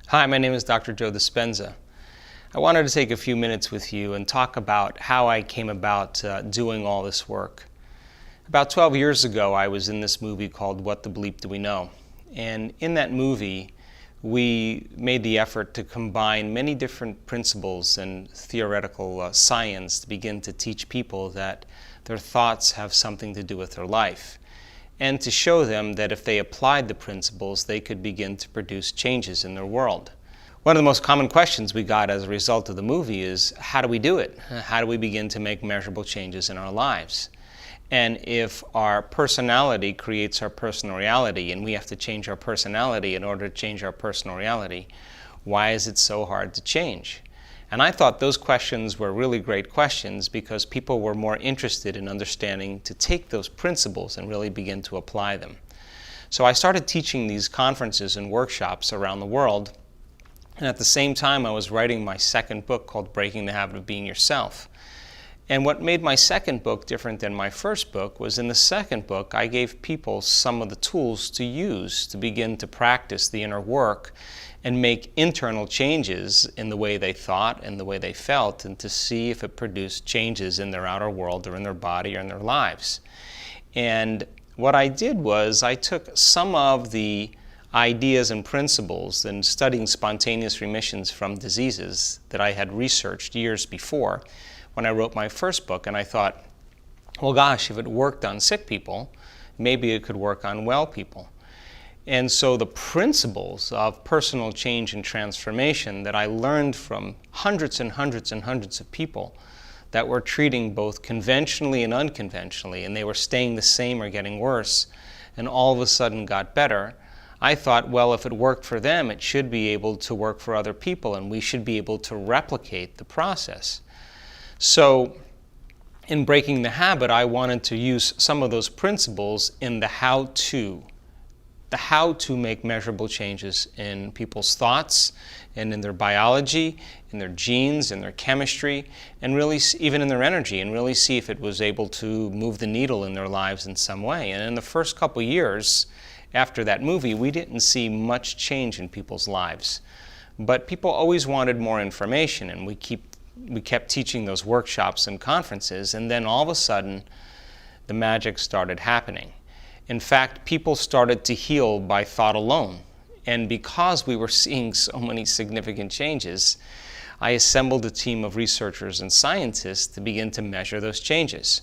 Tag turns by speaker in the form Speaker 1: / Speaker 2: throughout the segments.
Speaker 1: Hi, my name is Dr. Joe Dispenza. I wanted to take a few minutes with you and talk about how I came about doing all this work. About 12 years ago, I was in this movie called What the Bleep Do We Know? And in that movie, we made the effort to combine many different principles and theoretical science to begin to teach people that their thoughts have something to do with their life, and to show them that if they applied the principles, they could begin to produce changes in their world. One of the most common questions we got as a result of the movie is, how do we do it? How do we begin to make measurable changes in our lives? And if our personality creates our personal reality, and we have to change our personality in order to change our personal reality, why is it so hard to change? And I thought those questions were really great questions because people were more interested in understanding to take those principles and really begin to apply them. So I started teaching these conferences and workshops around the world, and at the same time I was writing my second book called Breaking the Habit of Being Yourself. And what made my second book different than my first book was in the second book I gave people some of the tools to use to begin to practice the inner work and make internal changes in the way they thought and the way they felt, and to see if it produced changes in their outer world or in their body or in their lives. And what I did was I took some of the ideas and principles in studying spontaneous remissions from diseases that I had researched years before when I wrote my first book, and I thought, well gosh, if it worked on sick people, maybe it could work on well people. And so the principles of personal change and transformation that I learned from hundreds and hundreds and hundreds of people that were treating both conventionally and unconventionally, and they were staying the same or getting worse, and all of a sudden got better, I thought, well, if it worked for them, it should be able to work for other people, and we should be able to replicate the process. So in Breaking the Habit, I wanted to use some of those principles in the how-to make measurable changes in people's thoughts and in their biology, in their genes, in their chemistry, and really even in their energy, and really see if it was able to move the needle in their lives in some way. And in the first couple years after that movie, we didn't see much change in people's lives. But people always wanted more information, and we kept teaching those workshops and conferences, and then all of a sudden, the magic started happening. In fact, people started to heal by thought alone. And because we were seeing so many significant changes, I assembled a team of researchers and scientists to begin to measure those changes.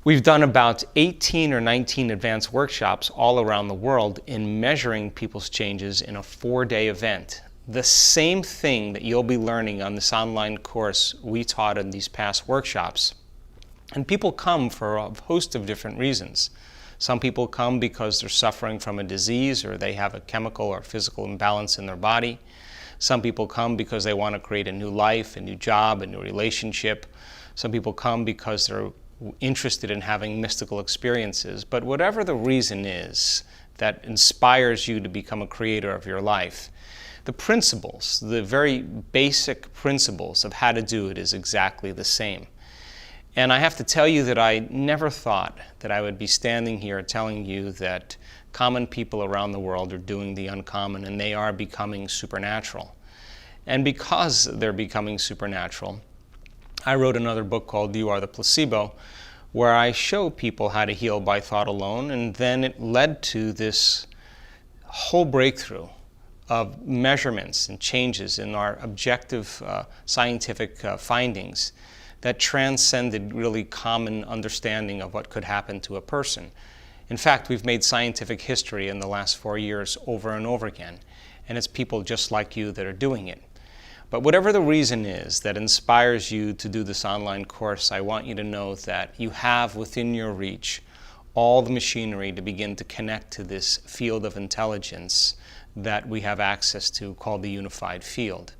Speaker 1: We've done about 18 or 19 advanced workshops all around the world in measuring people's changes in a 4-day event. The same thing that you'll be learning on this online course we taught in these past workshops. And people come for a host of different reasons. Some people come because they're suffering from a disease or they have a chemical or physical imbalance in their body. Some people come because they want to create a new life, a new job, a new relationship. Some people come because they're interested in having mystical experiences. But whatever the reason is that inspires you to become a creator of your life, the principles, the very basic principles of how to do it is exactly the same. And I have to tell you that I never thought that I would be standing here telling you that common people around the world are doing the uncommon, and they are becoming supernatural. And because they're becoming supernatural, I wrote another book called You Are the Placebo, where I show people how to heal by thought alone, and then it led to this whole breakthrough of measurements and changes in our objective scientific findings that transcended really common understanding of what could happen to a person. In fact, we've made scientific history in the last 4 years over and over again, and it's people just like you that are doing it. But whatever the reason is that inspires you to do this online course, I want you to know that you have within your reach all the machinery to begin to connect to this field of intelligence that we have access to, called the unified field.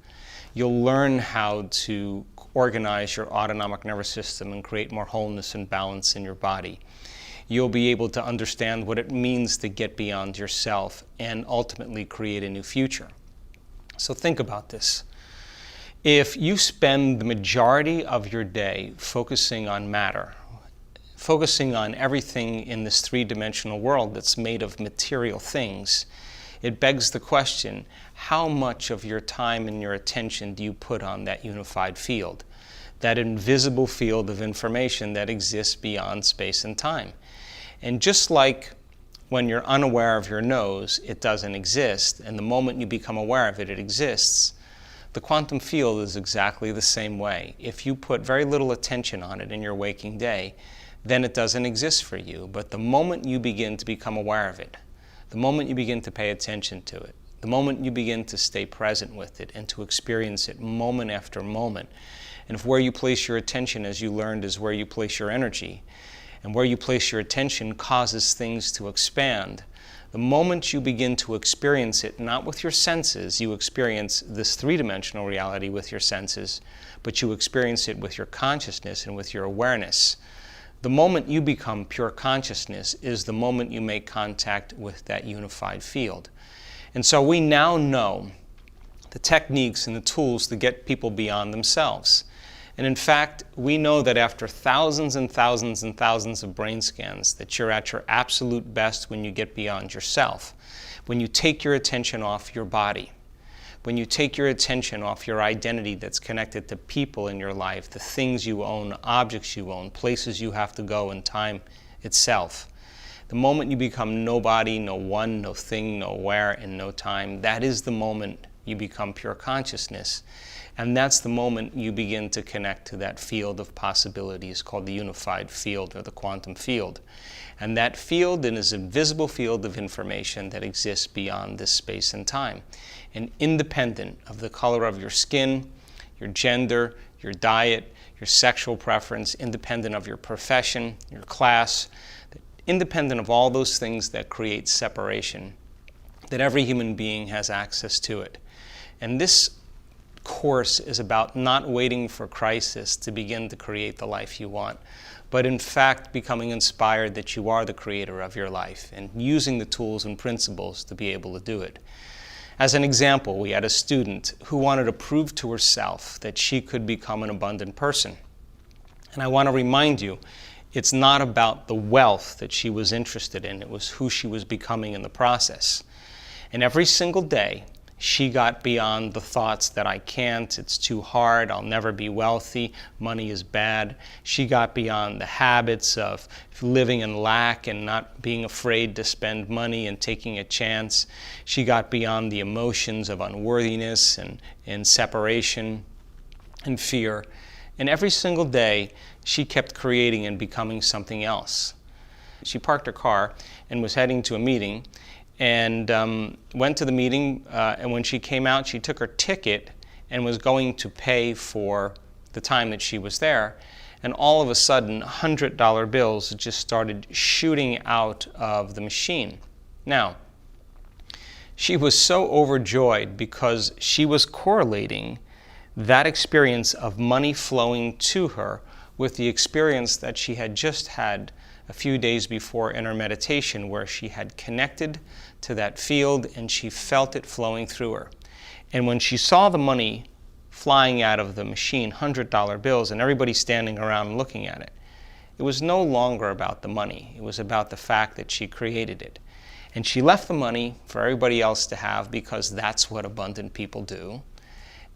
Speaker 1: You'll learn how to organize your autonomic nervous system and create more wholeness and balance in your body. You'll be able to understand what it means to get beyond yourself and ultimately create a new future. So think about this. If you spend the majority of your day focusing on matter, focusing on everything in this three-dimensional world that's made of material things, it begs the question, how much of your time and your attention do you put on that unified field, that invisible field of information that exists beyond space and time? And just like when you're unaware of your nose, it doesn't exist, and the moment you become aware of it, it exists. The quantum field is exactly the same way. If you put very little attention on it in your waking day, then it doesn't exist for you. But the moment you begin to become aware of it, the moment you begin to pay attention to it, the moment you begin to stay present with it and to experience it moment after moment, and if where you place your attention, as you learned, is where you place your energy, and where you place your attention causes things to expand, the moment you begin to experience it, not with your senses, you experience this three-dimensional reality with your senses, but you experience it with your consciousness and with your awareness. The moment you become pure consciousness is the moment you make contact with that unified field. And so we now know the techniques and the tools to get people beyond themselves. And in fact, we know that after thousands and thousands and thousands of brain scans, that you're at your absolute best when you get beyond yourself, when you take your attention off your body, when you take your attention off your identity that's connected to people in your life, the things you own, objects you own, places you have to go, and time itself. The moment you become nobody, no one, no thing, no where, and no time, that is the moment you become pure consciousness. And that's the moment you begin to connect to that field of possibilities called the unified field or the quantum field. And that field is an invisible field of information that exists beyond this space and time. And independent of the color of your skin, your gender, your diet, your sexual preference, independent of your profession, your class, independent of all those things that create separation, that every human being has access to it. And this course is about not waiting for crisis to begin to create the life you want, but in fact becoming inspired that you are the creator of your life and using the tools and principles to be able to do it. As an example, we had a student who wanted to prove to herself that she could become an abundant person. And I want to remind you, it's not about the wealth that she was interested in, it was who she was becoming in the process. And every single day, she got beyond the thoughts that I can't, it's too hard, I'll never be wealthy, money is bad. She got beyond the habits of living in lack and not being afraid to spend money and taking a chance. She got beyond the emotions of unworthiness and separation and fear. And every single day, she kept creating and becoming something else. She parked her car and was heading to a meeting, and went to the meeting, and when she came out, she took her ticket and was going to pay for the time that she was there, and all of a sudden, $100 bills just started shooting out of the machine. Now, she was so overjoyed because she was correlating that experience of money flowing to her with the experience that she had just had a few days before in her meditation, where she had connected to that field and she felt it flowing through her. And when she saw the money flying out of the machine, $100 bills, and everybody standing around looking at it, it was no longer about the money. It was about the fact that she created it. And she left the money for everybody else to have because that's what abundant people do.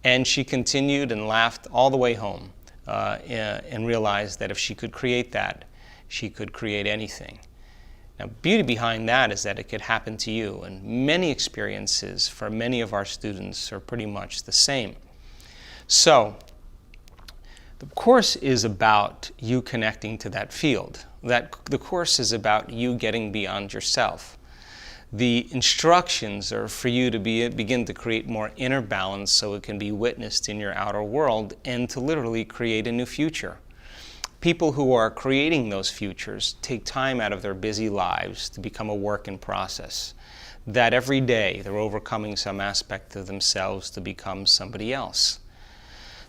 Speaker 1: And she continued and laughed all the way home and realized that if she could create that, she could create anything. Now, beauty behind that is that it could happen to you, and many experiences for many of our students are pretty much the same. So, the course is about you connecting to that field. The course is about you getting beyond yourself. The instructions are for you to begin to create more inner balance so it can be witnessed in your outer world and to literally create a new future. People who are creating those futures take time out of their busy lives to become a work in process. That every day they're overcoming some aspect of themselves to become somebody else.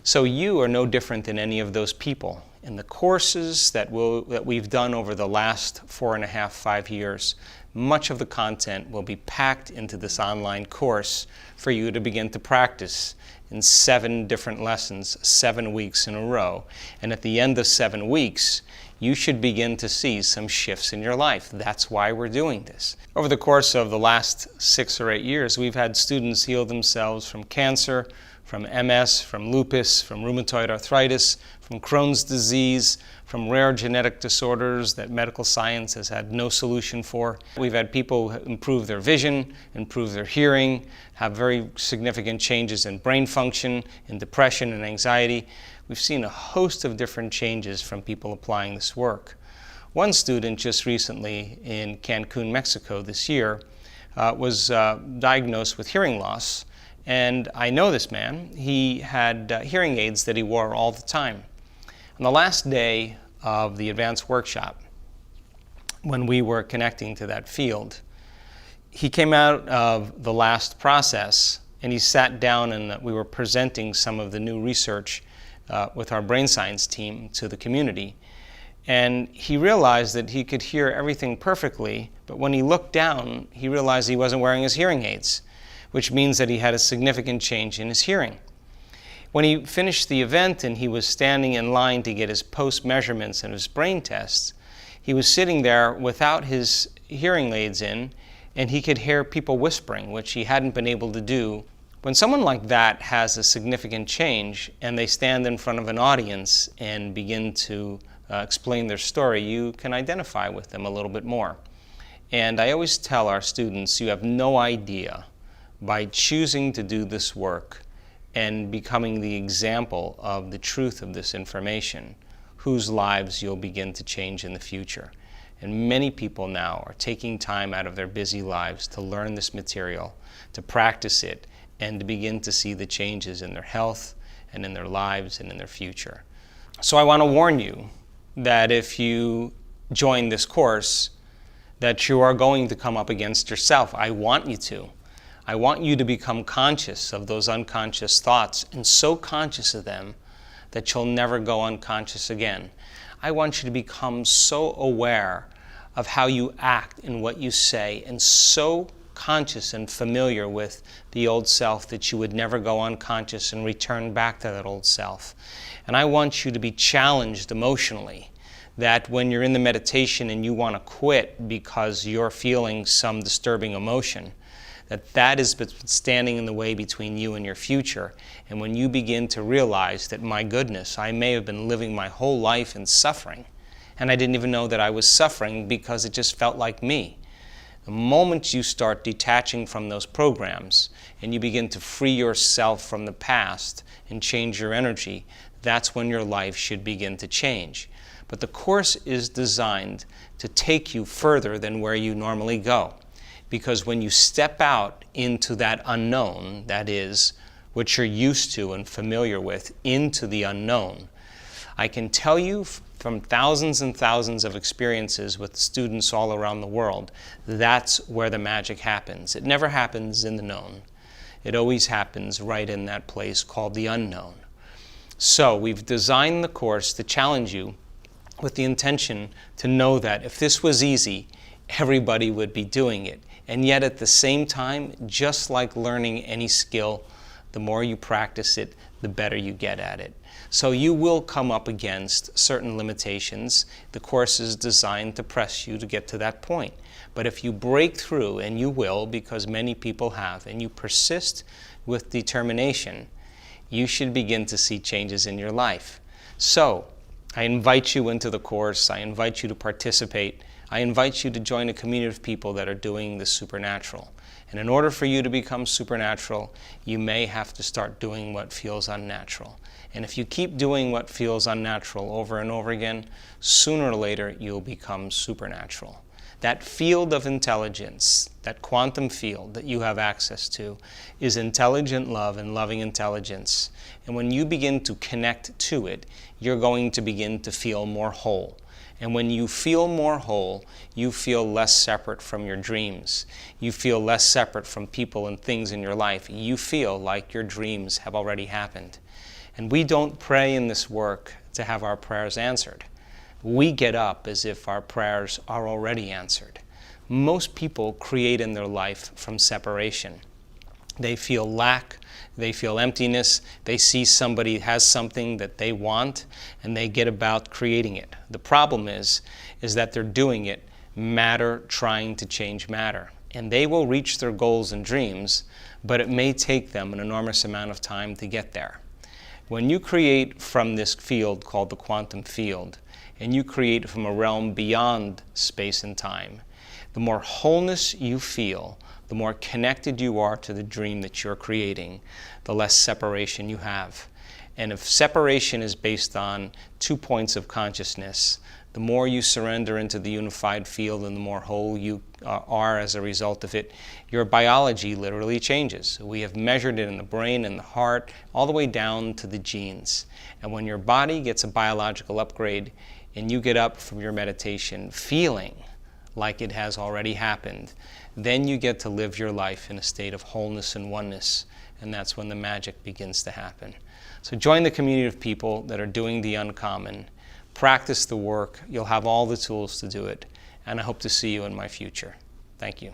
Speaker 1: So you are no different than any of those people. In the courses that we've done over the last 4.5, 5 years, much of the content will be packed into this online course for you to begin to practice in 7 different lessons, 7 weeks in a row. And at the end of 7 weeks, you should begin to see some shifts in your life. That's why we're doing this. Over the course of the last 6 or 8 years, we've had students heal themselves from cancer, from MS, from lupus, from rheumatoid arthritis, from Crohn's disease, from rare genetic disorders that medical science has had no solution for. We've had people improve their vision, improve their hearing, have very significant changes in brain function, in depression and anxiety. We've seen a host of different changes from people applying this work. One student just recently in Cancun, Mexico this year was diagnosed with hearing loss. And I know this man. He had hearing aids that he wore all the time. On the last day of the advanced workshop, when we were connecting to that field, he came out of the last process and he sat down and we were presenting some of the new research with our brain science team to the community. And he realized that he could hear everything perfectly, but when he looked down, he realized he wasn't wearing his hearing aids, which means that he had a significant change in his hearing. When he finished the event and he was standing in line to get his post measurements and his brain tests, he was sitting there without his hearing aids in, and he could hear people whispering, which he hadn't been able to do. When someone like that has a significant change and they stand in front of an audience and begin to explain their story, you can identify with them a little bit more. And I always tell our students, you have no idea, by choosing to do this work and becoming the example of the truth of this information, whose lives you'll begin to change in the future. And many people now are taking time out of their busy lives to learn this material, to practice it, and to begin to see the changes in their health and in their lives and in their future. So I want to warn you that if you join this course, that you are going to come up against yourself. I want you to. I want you to become conscious of those unconscious thoughts, and so conscious of them that you'll never go unconscious again. I want you to become so aware of how you act and what you say, and so conscious and familiar with the old self that you would never go unconscious and return back to that old self. And I want you to be challenged emotionally, that when you're in the meditation and you want to quit because you're feeling some disturbing emotion, that is standing in the way between you and your future. And when you begin to realize that, my goodness, I may have been living my whole life in suffering, and I didn't even know that I was suffering because it just felt like me. The moment you start detaching from those programs and you begin to free yourself from the past and change your energy, that's when your life should begin to change. But the course is designed to take you further than where you normally go. Because when you step out into that unknown, that is, what you're used to and familiar with, into the unknown, I can tell you from thousands and thousands of experiences with students all around the world, that's where the magic happens. It never happens in the known. It always happens right in that place called the unknown. So we've designed the course to challenge you with the intention to know that if this was easy, everybody would be doing it. And yet at the same time, just like learning any skill, the more you practice it, the better you get at it. So you will come up against certain limitations. The course is designed to press you to get to that point. But if you break through, and you will, because many people have, and you persist with determination, you should begin to see changes in your life. So I invite you into the course. I invite you to participate. I invite you to join a community of people that are doing the supernatural. And in order for you to become supernatural, you may have to start doing what feels unnatural. And if you keep doing what feels unnatural over and over again, sooner or later you'll become supernatural. That field of intelligence, that quantum field that you have access to, is intelligent love and loving intelligence. And when you begin to connect to it, you're going to begin to feel more whole. And when you feel more whole, you feel less separate from your dreams. You feel less separate from people and things in your life. You feel like your dreams have already happened. And we don't pray in this work to have our prayers answered. We get up as if our prayers are already answered. Most people create in their life from separation. They feel lack, they feel emptiness, they see somebody has something that they want, and they get about creating it. The problem is that they're doing it matter trying to change matter. And they will reach their goals and dreams, but it may take them an enormous amount of time to get there. When you create from this field called the quantum field, and you create from a realm beyond space and time, the more wholeness you feel, the more connected you are to the dream that you're creating, the less separation you have. And if separation is based on 2 points of consciousness, the more you surrender into the unified field and the more whole you are as a result of it, your biology literally changes. We have measured it in the brain and the heart, all the way down to the genes. And when your body gets a biological upgrade and you get up from your meditation feeling like it has already happened, then you get to live your life in a state of wholeness and oneness. And that's when the magic begins to happen. So join the community of people that are doing the uncommon. Practice the work. You'll have all the tools to do it. And I hope to see you in my future. Thank you.